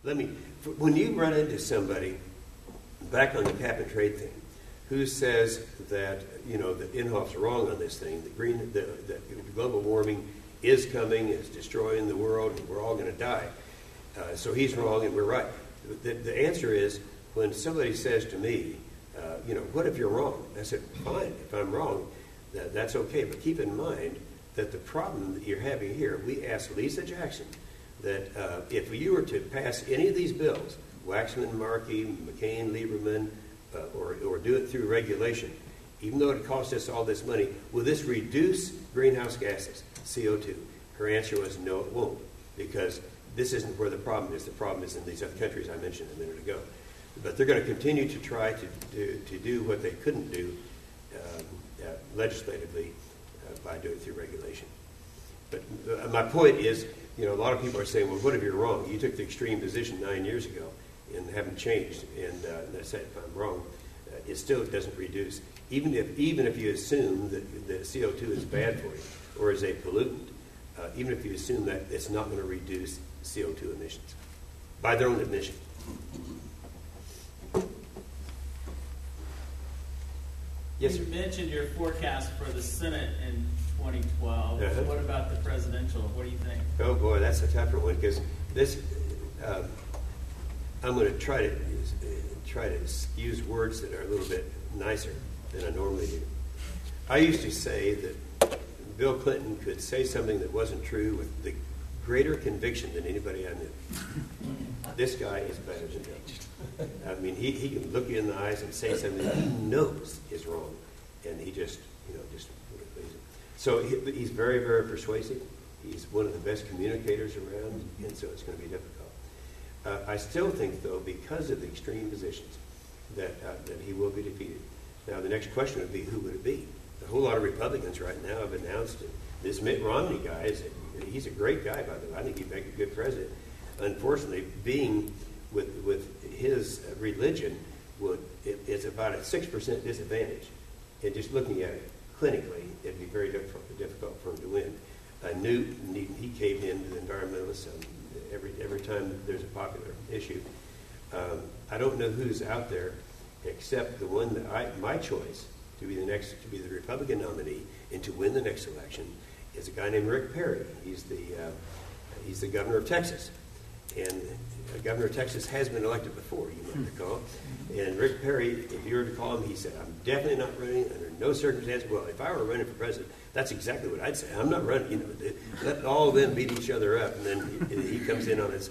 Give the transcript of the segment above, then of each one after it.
When you run into somebody, back on the cap and trade thing, who says that, that Inhofe's wrong on this thing, that global warming is coming, is destroying the world, and we're all going to die. So he's wrong and we're right. The answer is, when somebody says to me, what if you're wrong? I said, fine, if I'm wrong, that's okay. But keep in mind that the problem that you're having here, we asked Lisa Jackson that if you were to pass any of these bills, Waxman, Markey, McCain, Lieberman, or do it through regulation, even though it costs us all this money, will this reduce greenhouse gases, CO2? Her answer was no, it won't, because this isn't where the problem is. The problem is in these other countries I mentioned a minute ago. But they're going to continue to try to do what they couldn't do legislatively by doing it through regulation. But my point is, a lot of people are saying, well, what if you're wrong? You took the extreme position 9 years ago and haven't changed. And I said, if I'm wrong, it still doesn't reduce. Even if you assume that the CO2 is bad for you or is a pollutant, even if you assume that, it's not going to reduce CO2 emissions by their own admission. Yes, you mentioned your forecast for the Senate in 2012. Uh-huh. What about the presidential? What do you think? Oh boy, that's a tougher one, because this. I'm going to try to use words that are a little bit nicer than I normally do. I used to say that Bill Clinton could say something that wasn't true with the greater conviction than anybody I knew. This guy is better than Bill. I mean, he can look you in the eyes and say something that he knows is wrong, and he just wouldn't please it. So he's very, very persuasive. He's one of the best communicators around, and so it's going to be difficult. I still think, though, because of the extreme positions, that he will be defeated. Now, the next question would be, who would it be? A whole lot of Republicans right now have announced it. This Mitt Romney guy, he's a great guy, by the way. I think he'd make a good president. Unfortunately, being with his religion, it's about a 6% disadvantage. And just looking at it clinically, it'd be very difficult for him to win. Newt, he caved in to the environmentalists every time there's a popular issue. I don't know who's out there except the one that my choice to be the Republican nominee and to win the next election is a guy named Rick Perry. He's the governor of Texas, and the governor of Texas has been elected before, you might recall. And Rick Perry, if you were to call him, he said, "I'm definitely not running under no circumstance." Well, if I were running for president, that's exactly what I'd say. I'm not running. Let all of them beat each other up, and then he comes in on his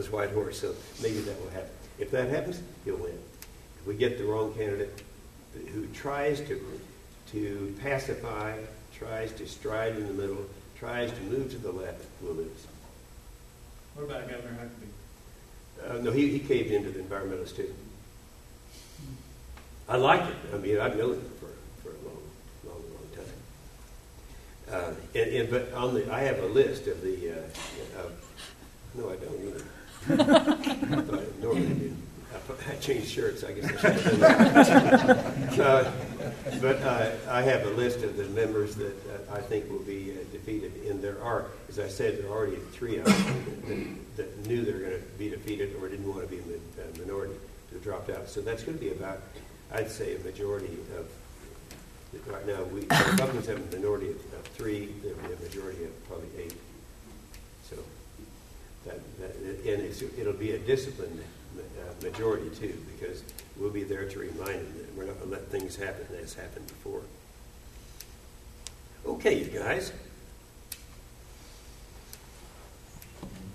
white horse. So maybe that will happen. If that happens, he'll win. If we get the wrong candidate who tries to pacify, tries to stride in the middle, tries to move to the left, we'll lose. What about Governor Huckabee? No, he caved into the environmentalists too. I like it. I mean, I've known him for a long time. But I have a list of the. No, I don't either. I thought I normally do. I changed shirts. I guess I should have done that. But I have a list of the members that I think will be defeated. And there are, as I said, there are already 3 of them that knew they were going to be defeated or didn't want to be in the minority who dropped out. So that's going to be about, I'd say, a majority of. Right now, Republicans have a minority of 3. They have a majority of probably 8. So it'll be a disciplined majority too, because we'll be there to remind them that we're not going to let things happen as happened before. Okay, you guys.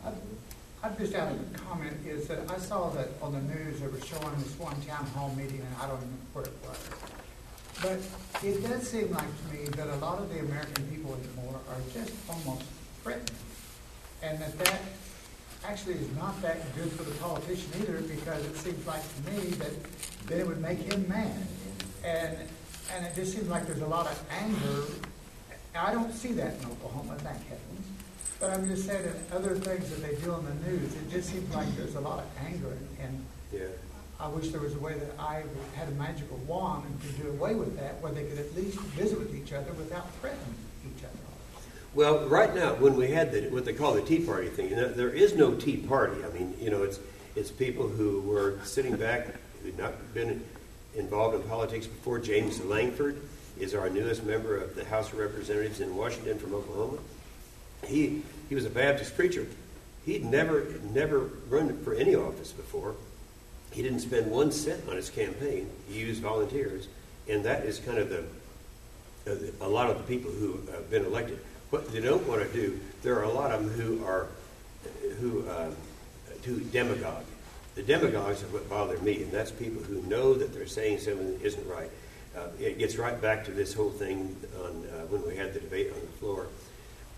I just have a comment, is that I saw that on the news they were showing this one town hall meeting, and I don't remember where it was. But it does seem like to me that a lot of the American people anymore are just almost threatened. And that actually is not that good for the politician either, because it seems like to me that it would make him mad. And it just seems like there's a lot of anger. I don't see that in Oklahoma, thank heavens. But I'm just saying that other things that they do on the news, it just seems like there's a lot of anger. And Yeah. I wish there was a way that I had a magical wand and could do away with that, where they could at least visit with each other without threatening each other. Well, right now, when we had what they call the Tea Party thing, there is no Tea Party. I mean, It's people who were sitting back, who'd not been involved in politics before. James Langford is our newest member of the House of Representatives in Washington from Oklahoma. He was a Baptist preacher. He'd never run for any office before. He didn't spend 1 cent on his campaign. He used volunteers, and that is kind of a lot of the people who have been elected. What they don't want to do, there are a lot of them who demagogue. The demagogues are what bother me, and that's people who know that they're saying something that isn't right. It gets right back to this whole thing on when we had the debate on the floor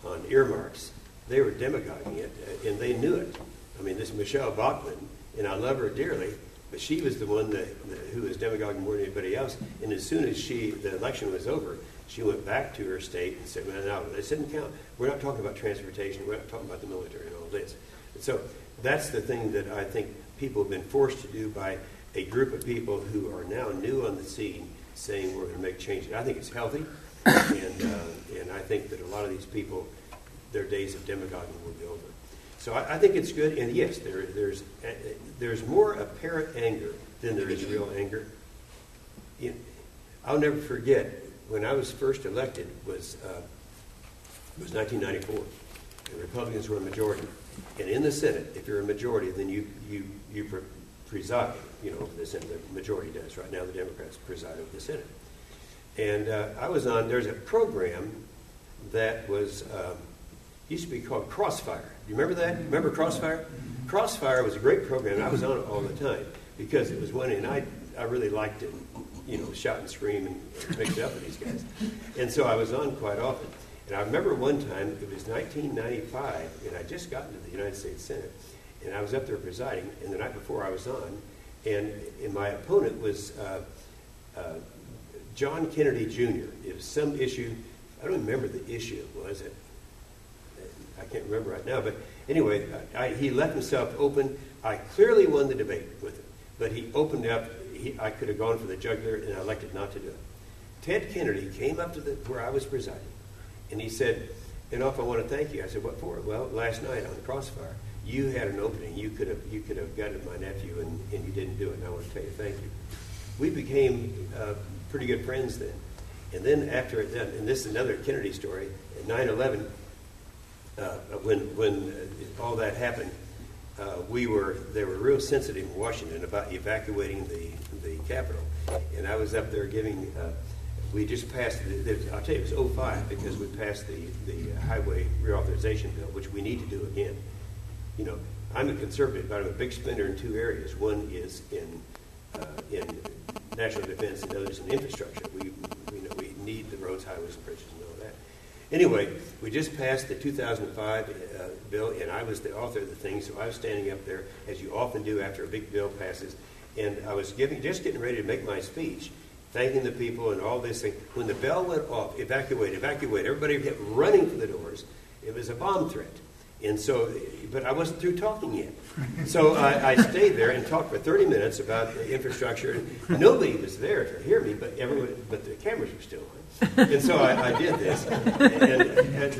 on earmarks. They were demagoguing it, and they knew it. I mean, this Michelle Bachmann, and I love her dearly, but she was the one who was demagoguing more than anybody else. And as soon as the election was over, she went back to her state and said, "Man, no, this didn't count. We're not talking about transportation. We're not talking about the military and all this." And so that's the thing that I think people have been forced to do by a group of people who are now new on the scene, saying we're going to make changes. I think it's healthy, and I think that a lot of these people, their days of demagoguing will be over. So I think it's good, and yes, there's more apparent anger than there is real anger. I'll never forget when I was first elected was 1994. The Republicans were a majority, and in the Senate, if you're a majority, then you preside. The Senate, the majority does. Right now, the Democrats preside over the Senate. And there's a program that was used to be called Crossfire. Do you remember that? Remember Crossfire? Crossfire was a great program. I was on it all the time because it was one, and I really liked it. Shout and scream and mix it up with these guys. And so I was on quite often. And I remember one time, it was 1995, and I just got into the United States Senate, and I was up there presiding, and the night before I was on, and my opponent was John Kennedy Jr. It was some issue. I don't remember the issue it was. I can't remember right now, but anyway, he left himself open. I clearly won the debate with him, but he opened up. I could have gone for the jugular, and I elected not to do it. Ted Kennedy came up to where I was presiding, and he said, "Enough, I want to thank you." I said, "What for?" "Well, last night on Crossfire, you had an opening. You could have gutted my nephew, and you didn't do it, and I want to tell you thank you." We became pretty good friends then. And then after it, and this is another Kennedy story, at 9/11, when all that happened, they were real sensitive in Washington about evacuating the Capitol. And I was up there giving, we just passed, I'll tell you, it was 2005 because we passed the highway reauthorization bill, which we need to do again. I'm a conservative, but I'm a big spender in two areas. One is in national defense, and the other is in infrastructure. We need the roads, highways, and bridges, and all that. Anyway, we just passed the 2005 bill, and I was the author of the thing, so I was standing up there, as you often do after a big bill passes, and I was just getting ready to make my speech, thanking the people and all this thing. When the bell went off, evacuate, evacuate, everybody kept running for the doors. It was a bomb threat. And so, but I wasn't through talking yet. So I stayed there and talked for 30 minutes about the infrastructure. Nobody was there to hear me, but the cameras were still on. And so I did this. And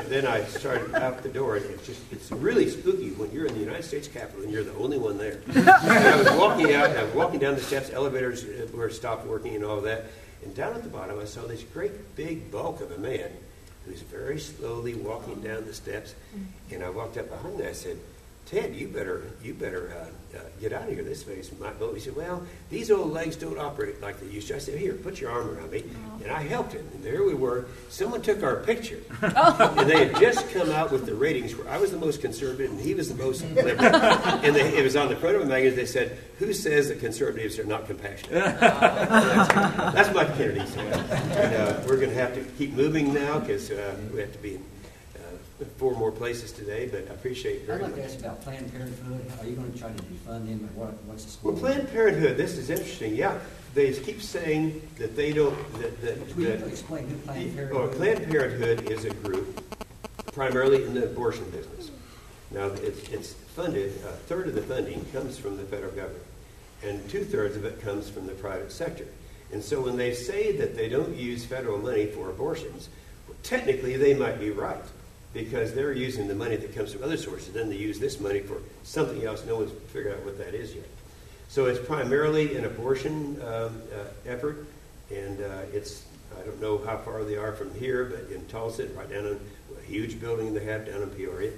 then I started out the door. And it's really spooky when you're in the United States Capitol and you're the only one there. And I was walking out, and I was walking down the steps. Elevators were stopped working and all that. And down at the bottom, I saw this great big bulk of a man who's very slowly walking down the steps. And I walked up behind him and I said, "Ted, you better get out of here. This face might blow." He said, "Well, these old legs don't operate like they used to." I said, "Here, put your arm around me." And I helped him. And there we were. Someone took our picture. And they had just come out with the ratings where I was the most conservative and he was the most liberal. And it was on the front of a magazine. They said, "Who says that conservatives are not compassionate?" That's my Kennedy story. And we're going to have to keep moving now because we have to be in 4 more places today, but I appreciate it very much. I'd like to ask about Planned Parenthood. Are you going to try to defund them, or what's the score? Well, Planned Parenthood, this is interesting. Yeah, they keep saying that they don't. Will you explain who Planned Parenthood is? Planned Parenthood is a group primarily in the abortion business. Now, it's funded. A third of the funding comes from the federal government, and 2/3 of it comes from the private sector. And so, when they say that they don't use federal money for abortions, well, technically they might be right. because they're using the money that comes from other sources. Then they use this money for something else. No one's figured out what that is yet. So it's primarily an abortion effort, and I don't know how far they are from here, but in Tulsa, right down in a huge building they have down in Peoria,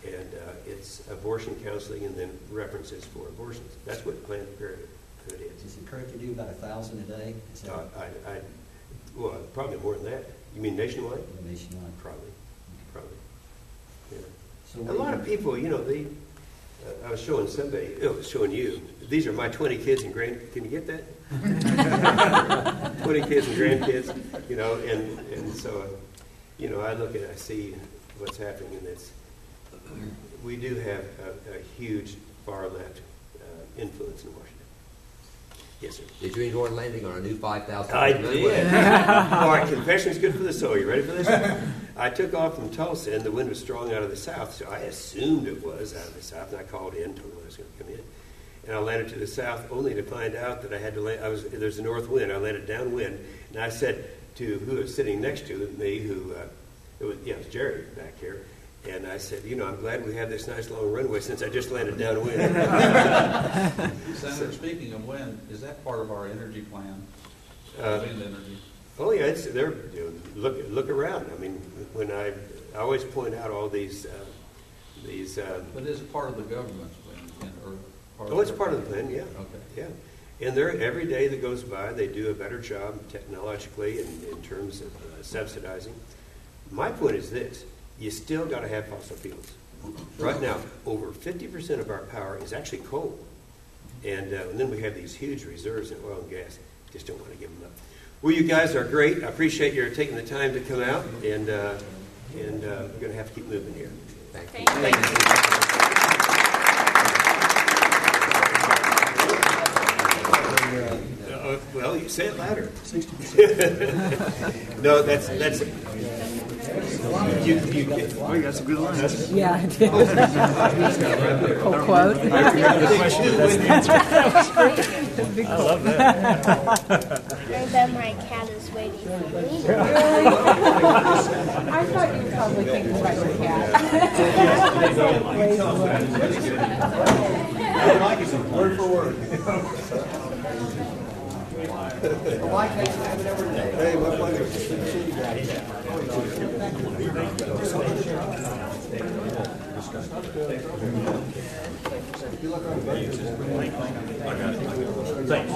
and it's abortion counseling and then references for abortions. That's what Planned Parenthood is. Is it correct to do about 1,000 a day? Is that Well, probably more than that. You mean nationwide? nationwide? Probably. Yeah. So A lot of people, I was showing somebody, showing you, these are my 20 kids and can you get that? 20 kids and grandkids, and so, I look at it, I see what's happening, and we do have a huge far left influence in Washington. Yes, sir. Did you enjoy landing on a new 5,000? I did. All right, confession's good for the soul. You ready for this? I took off from Tulsa, and the wind was strong out of the south, so I assumed it was out of the south, and I called in, told them I was going to come in. And I landed to the south, only to find out that I had to land. There's a north wind. I landed downwind, and I said to who was sitting next to me, it was Jerry back here, and I said, I'm glad we have this nice long runway since I just landed downwind. Senator, speaking of wind, is that part of our energy plan? Wind energy. Oh yeah, it's there. Look around. I mean, when I always point out all these. But is it part of the government's plan? It's part of the plan. Yeah. Okay. Yeah. And every day that goes by, they do a better job technologically in terms of subsidizing. My point is this. You still got to have fossil fuels. Right now, over 50% of our power is actually coal. And then we have these huge reserves in oil and gas. Just don't want to give them up. Well, you guys are great. I appreciate your taking the time to come out. And we're going to have to keep moving here. Thank you. Thank you. Well, you say it louder. 60%. No, that's you get. Oh, that's a good line. Yeah, I did. Whole quote. I love that. I bet my cat is waiting for me. I thought you were probably thinking about your cat. I like it word for word. Hey, my pleasure. Good to see you guys. Thanks.